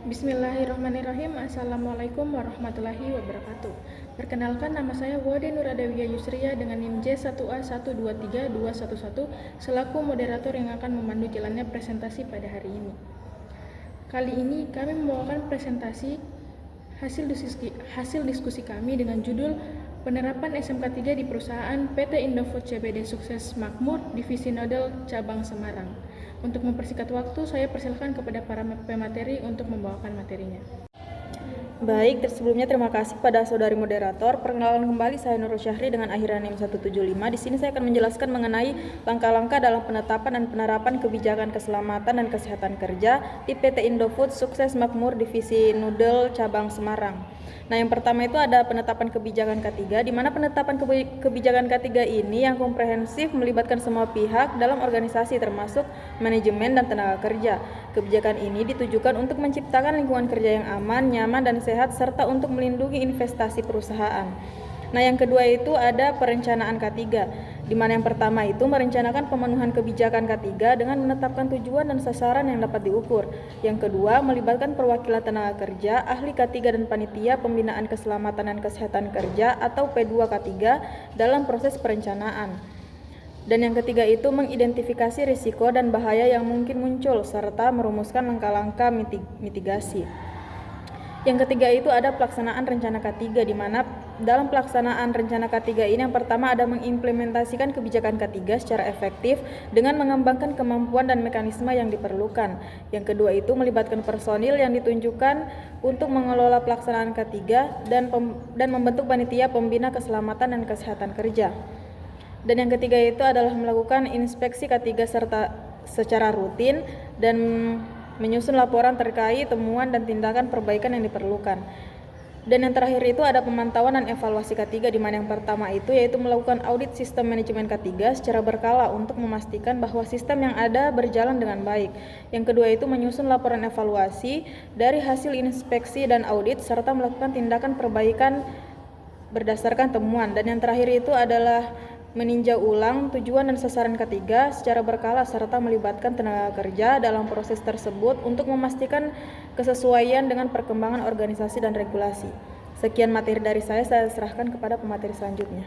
Bismillahirrahmanirrahim. Assalamualaikum warahmatullahi wabarakatuh. Perkenalkan, nama saya Wade Nuradawiyah Yusria dengan NIM J1A123211 selaku moderator yang akan memandu jalannya presentasi pada hari ini. Kali ini kami membawakan presentasi hasil diskusi kami dengan judul Penerapan SMK 3 di Perusahaan PT Indofood CBD Sukses Makmur Divisi Nodel Cabang Semarang. Untuk mempersingkat waktu, saya persilakan kepada para pemateri untuk membawakan materinya. Baik, sebelumnya terima kasih pada saudari moderator. Perkenalan kembali, saya Nurul Syahri dengan akhiran NIM 175. Di sini saya akan menjelaskan mengenai langkah-langkah dalam penetapan dan penerapan kebijakan keselamatan dan kesehatan kerja di PT Indofood Sukses Makmur Divisi Nudel Cabang Semarang. Nah, yang pertama itu ada penetapan kebijakan K3, di mana penetapan kebijakan K3 ini yang komprehensif melibatkan semua pihak dalam organisasi termasuk manajemen dan tenaga kerja. Kebijakan ini ditujukan untuk menciptakan lingkungan kerja yang aman, nyaman, dan sehat serta untuk melindungi investasi perusahaan. Nah, yang kedua itu ada perencanaan K3, di mana yang pertama itu merencanakan pemenuhan kebijakan K3 dengan menetapkan tujuan dan sasaran yang dapat diukur. Yang kedua, melibatkan perwakilan tenaga kerja, ahli K3 dan panitia pembinaan keselamatan dan kesehatan kerja atau P2K3 dalam proses perencanaan. Dan yang ketiga itu mengidentifikasi risiko dan bahaya yang mungkin muncul serta merumuskan langkah-langkah mitigasi. Yang ketiga itu ada pelaksanaan rencana K3, di mana dalam pelaksanaan rencana K3 ini yang pertama ada mengimplementasikan kebijakan K3 secara efektif dengan mengembangkan kemampuan dan mekanisme yang diperlukan. Yang kedua itu melibatkan personil yang ditunjukkan untuk mengelola pelaksanaan K3 dan membentuk panitia pembina keselamatan dan kesehatan kerja. Dan yang ketiga itu adalah melakukan inspeksi K3 secara rutin dan menyusun laporan terkait temuan dan tindakan perbaikan yang diperlukan. Dan yang terakhir itu ada pemantauan dan evaluasi K3, di mana yang pertama itu yaitu melakukan audit sistem manajemen K3 secara berkala untuk memastikan bahwa sistem yang ada berjalan dengan baik. Yang kedua itu menyusun laporan evaluasi dari hasil inspeksi dan audit serta melakukan tindakan perbaikan berdasarkan temuan. Dan yang terakhir itu adalah meninjau ulang tujuan dan sasaran K3 secara berkala serta melibatkan tenaga kerja dalam proses tersebut untuk memastikan kesesuaian dengan perkembangan organisasi dan regulasi. Sekian materi dari saya serahkan kepada pemateri selanjutnya.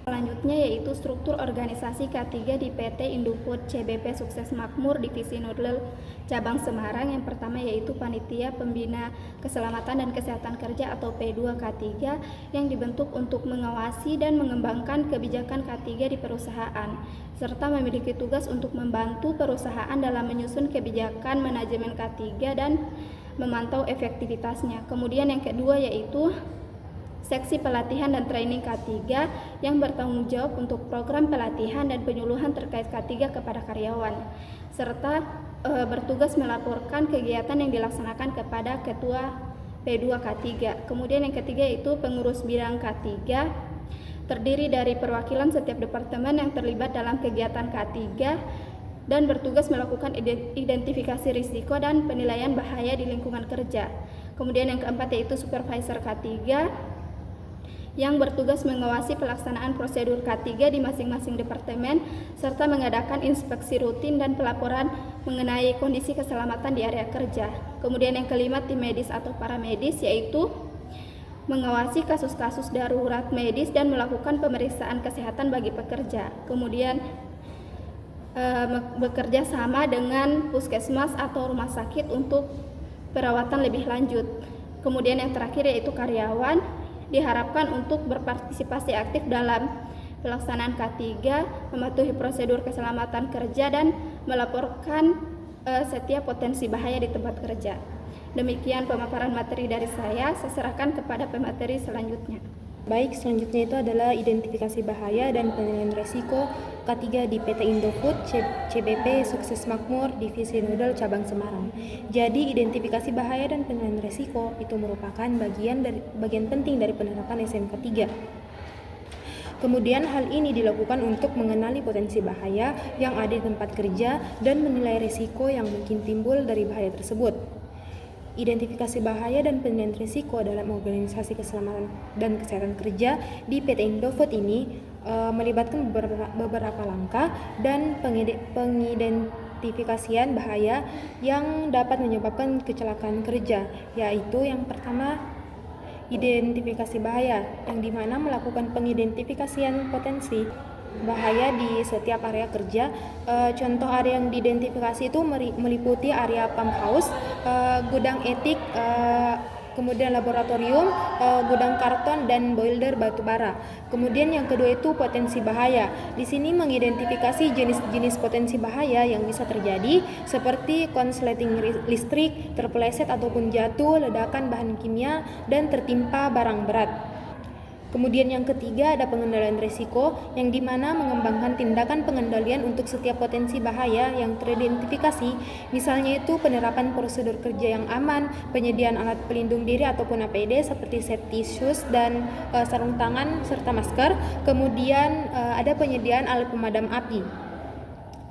Selanjutnya yaitu struktur organisasi K3 di PT Indofood CBP Sukses Makmur Divisi Nodel Cabang Semarang. Yang pertama yaitu Panitia Pembina Keselamatan dan Kesehatan Kerja atau P2K3 yang dibentuk untuk mengawasi dan mengembangkan kebijakan K3 di perusahaan serta memiliki tugas untuk membantu perusahaan dalam menyusun kebijakan manajemen K3 dan memantau efektivitasnya. Kemudian yang kedua yaitu Seksi Pelatihan dan Training K3 yang bertanggung jawab untuk program pelatihan dan penyuluhan terkait K3 kepada karyawan, serta bertugas melaporkan kegiatan yang dilaksanakan kepada Ketua P2K3. Kemudian yang ketiga itu Pengurus Bidang K3, terdiri dari perwakilan setiap departemen yang terlibat dalam kegiatan K3 dan bertugas melakukan identifikasi risiko dan penilaian bahaya di lingkungan kerja. Kemudian yang keempat yaitu Supervisor K3 yang bertugas mengawasi pelaksanaan prosedur K3 di masing-masing departemen serta mengadakan inspeksi rutin dan pelaporan mengenai kondisi keselamatan di area kerja. Kemudian yang kelima tim medis atau paramedis yaitu mengawasi kasus-kasus darurat medis dan melakukan pemeriksaan kesehatan bagi pekerja. Kemudian bekerja sama dengan puskesmas atau rumah sakit untuk perawatan lebih lanjut. Kemudian yang terakhir yaitu karyawan diharapkan untuk berpartisipasi aktif dalam pelaksanaan K3, mematuhi prosedur keselamatan kerja dan melaporkan setiap potensi bahaya di tempat kerja. Demikian pemaparan materi dari saya serahkan kepada pemateri selanjutnya. Baik, selanjutnya itu adalah identifikasi bahaya dan penilaian resiko K3 di PT Indofood CBP Sukses Makmur Divisi Nodel Cabang Semarang. Jadi, identifikasi bahaya dan penilaian resiko itu merupakan bagian penting dari penerapan SMK 3. Kemudian hal ini dilakukan untuk mengenali potensi bahaya yang ada di tempat kerja dan menilai risiko yang mungkin timbul dari bahaya tersebut. Identifikasi bahaya dan penilaian risiko dalam organisasi keselamatan dan kesehatan kerja di PT Indofood ini melibatkan beberapa langkah dan identifikasian bahaya yang dapat menyebabkan kecelakaan kerja, yaitu yang pertama identifikasi bahaya, yang dimana melakukan pengidentifikasian potensi bahaya di setiap area kerja. Contoh area yang diidentifikasi itu meliputi area pump house, gudang etik, kemudian laboratorium, gudang karton, dan boiler batu bara. Kemudian yang kedua itu potensi bahaya. Di sini mengidentifikasi jenis-jenis potensi bahaya yang bisa terjadi seperti konsleting listrik, terpeleset ataupun jatuh, ledakan bahan kimia, dan tertimpa barang berat. Kemudian yang ketiga ada pengendalian risiko, yang dimana mengembangkan tindakan pengendalian untuk setiap potensi bahaya yang teridentifikasi, misalnya itu penerapan prosedur kerja yang aman, penyediaan alat pelindung diri ataupun APD seperti safety shoes dan sarung tangan serta masker. Kemudian ada penyediaan alat pemadam api.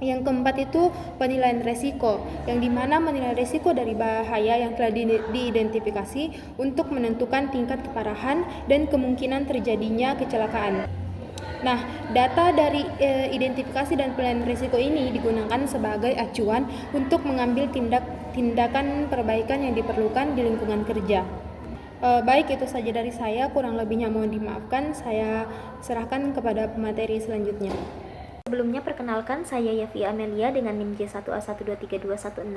Yang keempat itu penilaian resiko, yang dimana menilai resiko dari bahaya yang telah diidentifikasi untuk menentukan tingkat keparahan dan kemungkinan terjadinya kecelakaan. Nah, data dari identifikasi dan penilaian risiko ini digunakan sebagai acuan untuk mengambil tindakan perbaikan yang diperlukan di lingkungan kerja. Baik, itu saja dari saya, kurang lebihnya mohon dimaafkan. Saya serahkan kepada pemateri selanjutnya. Sebelumnya perkenalkan, saya Yafi Amelia dengan NIM J1A1232216,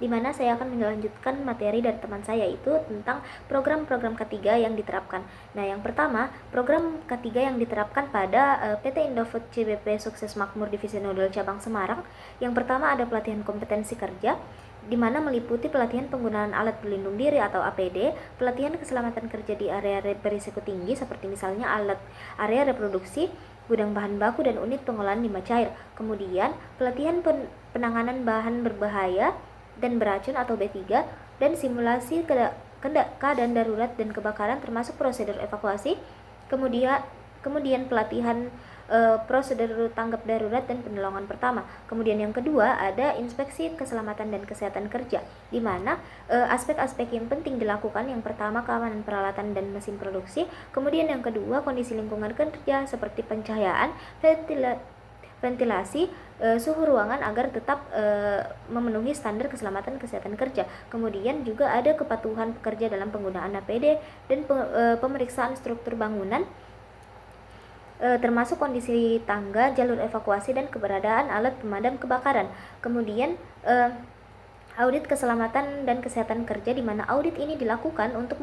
di mana saya akan melanjutkan materi dari teman saya, yaitu tentang program-program K3 yang diterapkan. Nah, yang pertama, program K3 yang diterapkan pada PT Indofood CBP Sukses Makmur Divisi Nodal Cabang Semarang. Yang pertama ada pelatihan kompetensi kerja, di mana meliputi pelatihan penggunaan alat pelindung diri atau APD, pelatihan keselamatan kerja di area berisiko tinggi seperti misalnya area reproduksi, gudang bahan baku, dan unit pengolahan limbah cair. Kemudian pelatihan penanganan bahan berbahaya dan beracun atau B3, dan simulasi keadaan darurat dan kebakaran termasuk prosedur evakuasi. Kemudian pelatihan prosedur tanggap darurat dan penolongan pertama. Kemudian yang kedua ada inspeksi keselamatan dan kesehatan kerja, di mana aspek-aspek yang penting dilakukan. Yang pertama keamanan peralatan dan mesin produksi. Kemudian yang kedua kondisi lingkungan kerja seperti pencahayaan, ventilasi, suhu ruangan agar tetap memenuhi standar keselamatan kesehatan kerja. Kemudian juga ada kepatuhan pekerja dalam penggunaan APD dan pemeriksaan struktur bangunan, termasuk kondisi tangga, jalur evakuasi, dan keberadaan alat pemadam kebakaran. Kemudian audit keselamatan dan kesehatan kerja, di mana audit ini dilakukan untuk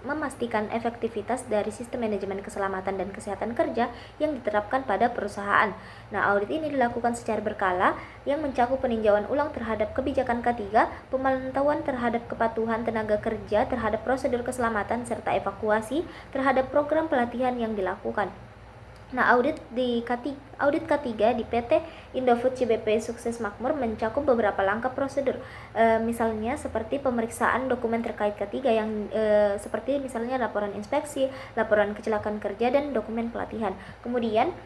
memastikan efektivitas dari sistem manajemen keselamatan dan kesehatan kerja yang diterapkan pada perusahaan. Nah, audit ini dilakukan secara berkala yang mencakup peninjauan ulang terhadap kebijakan K3, pemantauan terhadap kepatuhan tenaga kerja terhadap prosedur keselamatan, serta evakuasi terhadap program pelatihan yang dilakukan. Nah, audit K3 di PT Indofood CBP Sukses Makmur mencakup beberapa langkah prosedur, misalnya seperti pemeriksaan dokumen terkait K3 yang seperti misalnya laporan inspeksi, laporan kecelakaan kerja, dan dokumen pelatihan. Kemudian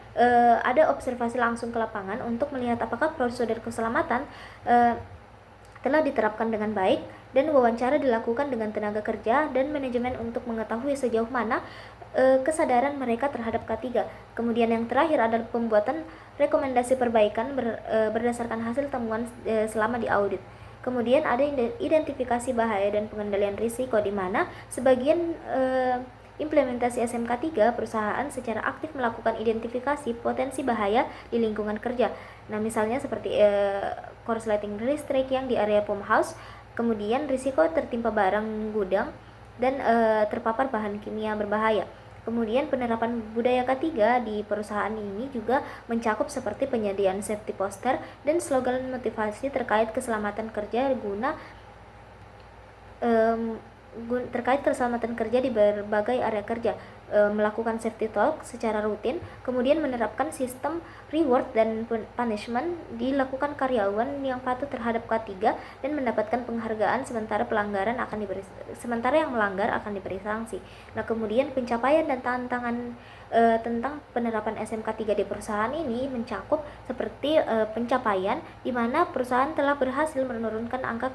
ada observasi langsung ke lapangan untuk melihat apakah prosedur keselamatan telah diterapkan dengan baik, dan wawancara dilakukan dengan tenaga kerja dan manajemen untuk mengetahui sejauh mana kesadaran mereka terhadap K3. Kemudian yang terakhir adalah pembuatan rekomendasi perbaikan berdasarkan hasil temuan selama di audit. Kemudian ada identifikasi bahaya dan pengendalian risiko, di mana sebagian implementasi SMK 3 perusahaan secara aktif melakukan identifikasi potensi bahaya di lingkungan kerja. Nah, misalnya seperti korsleting listrik yang di area pump house, kemudian risiko tertimpa barang gudang, dan terpapar bahan kimia berbahaya. Kemudian penerapan budaya K3 di perusahaan ini juga mencakup seperti penyediaan safety poster dan slogan motivasi terkait keselamatan kerja terkait keselamatan kerja di berbagai area kerja, melakukan safety talk secara rutin, kemudian menerapkan sistem reward dan punishment, dilakukan karyawan yang patuh terhadap K3 dan mendapatkan penghargaan, sementara yang melanggar akan diberi sanksi. Nah, kemudian pencapaian dan tantangan tentang penerapan SMK 3 di perusahaan ini mencakup seperti pencapaian, di mana perusahaan telah berhasil menurunkan angka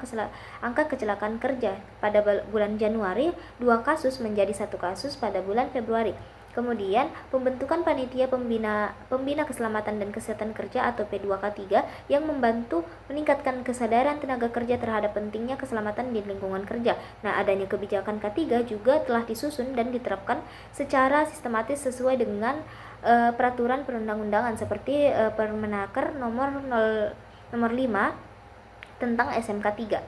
kecelakaan kerja pada bulan Januari 2 kasus menjadi 1 kasus pada bulan Februari. Kemudian, pembentukan panitia pembina keselamatan dan kesehatan kerja atau P2K3 yang membantu meningkatkan kesadaran tenaga kerja terhadap pentingnya keselamatan di lingkungan kerja. Nah, adanya kebijakan K3 juga telah disusun dan diterapkan secara sistematis sesuai dengan peraturan perundang-undangan seperti Permenaker nomor 5 tentang SMK 3.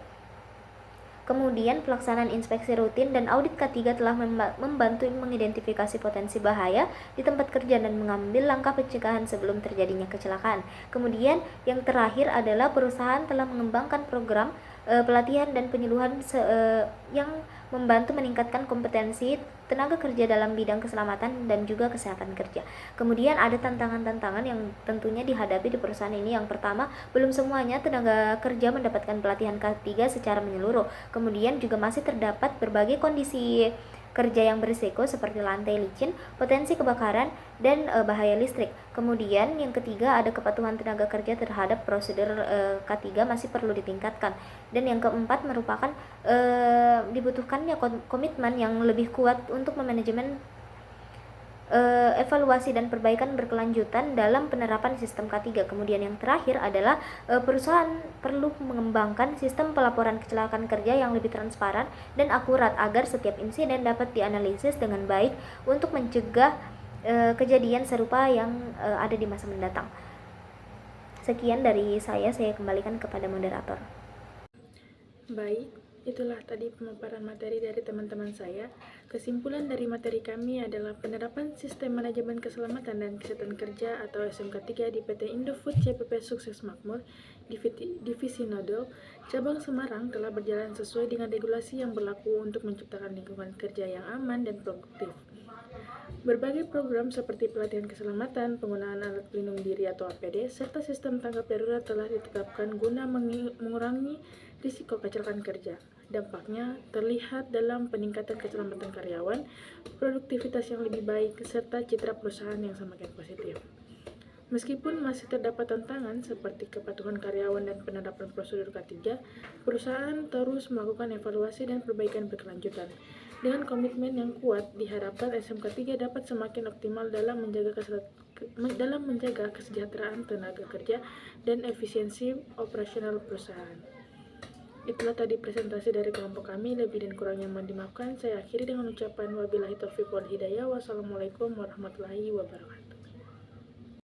Kemudian, pelaksanaan inspeksi rutin dan audit K3 telah membantu mengidentifikasi potensi bahaya di tempat kerja dan mengambil langkah pencegahan sebelum terjadinya kecelakaan. Kemudian, yang terakhir adalah perusahaan telah mengembangkan program pelatihan dan penyuluhan yang membantu meningkatkan kompetensi tenaga kerja dalam bidang keselamatan dan juga kesehatan kerja. Kemudian ada tantangan-tantangan yang tentunya dihadapi di perusahaan ini. Yang pertama, belum semuanya tenaga kerja mendapatkan pelatihan K3 secara menyeluruh. Kemudian juga masih terdapat berbagai kondisi kerja yang berisiko seperti lantai licin, potensi kebakaran, dan bahaya listrik. Kemudian yang ketiga, ada kepatuhan tenaga kerja terhadap prosedur K3 masih perlu ditingkatkan. Dan yang keempat merupakan dibutuhkannya komitmen yang lebih kuat untuk memanajemen evaluasi dan perbaikan berkelanjutan dalam penerapan sistem K3. Kemudian yang terakhir adalah perusahaan perlu mengembangkan sistem pelaporan kecelakaan kerja yang lebih transparan dan akurat agar setiap insiden dapat dianalisis dengan baik untuk mencegah kejadian serupa yang ada di masa mendatang. Sekian dari saya kembalikan kepada moderator. Baik, itulah tadi pemaparan materi dari teman-teman saya. Kesimpulan dari materi kami adalah penerapan sistem manajemen keselamatan dan kesehatan kerja atau SMK 3 di PT Indofood CPP Sukses Makmur Divisi Nodol Cabang Semarang telah berjalan sesuai dengan regulasi yang berlaku untuk menciptakan lingkungan kerja yang aman dan produktif. Berbagai program seperti pelatihan keselamatan, penggunaan alat pelindung diri atau APD, serta sistem tanggap darurat telah ditetapkan guna mengurangi risiko kecelakaan kerja. Dampaknya terlihat dalam peningkatan keselamatan karyawan, produktivitas yang lebih baik, serta citra perusahaan yang semakin positif. Meskipun masih terdapat tantangan seperti kepatuhan karyawan dan penerapan prosedur K3, perusahaan terus melakukan evaluasi dan perbaikan berkelanjutan. Dengan komitmen yang kuat, diharapkan SMK 3 dapat semakin optimal dalam menjaga kesejahteraan tenaga kerja dan efisiensi operasional perusahaan. Itulah tadi presentasi dari kelompok kami, lebih dan kurangnya mohon dimaafkan. Saya akhiri dengan ucapan wabillahi taufiq wal hidayah. Wassalamualaikum warahmatullahi wabarakatuh.